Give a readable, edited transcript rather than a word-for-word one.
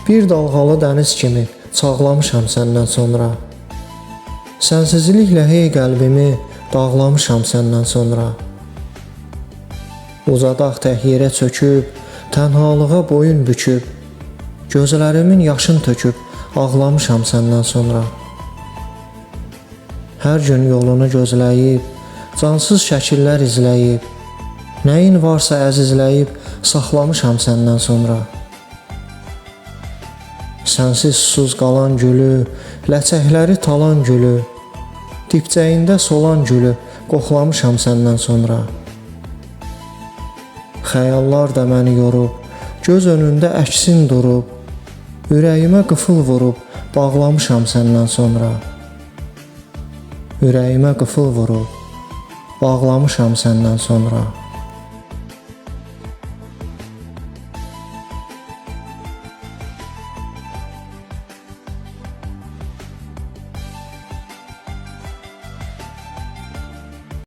Bir dalğalı dəniz kimi çağlamışam səndən sonra. Sənsizliklə hey qəlbimi dağlamışam səndən sonra. Uzadaq tək yerə çöküb, tənhalığa boyun büküb, gözlərimin yaşın töküb ağlamışam səndən sonra. Hər gün yolunu gözləyib, cansız şəkillər izləyib, nəyin varsa əzizləyib saxlamışam səndən sonra. Sənsiz susuz qalan gülü, ləçəkləri talan gülü, dibcəyində solan gülü qoxlamışam səndən sonra. Xəyallar da məni yorub, göz önündə əksin durub, ürəyimə qıfıl vurub bağlamışam səndən sonra. Ürəyimə qıfıl vurub bağlamışam səndən sonra.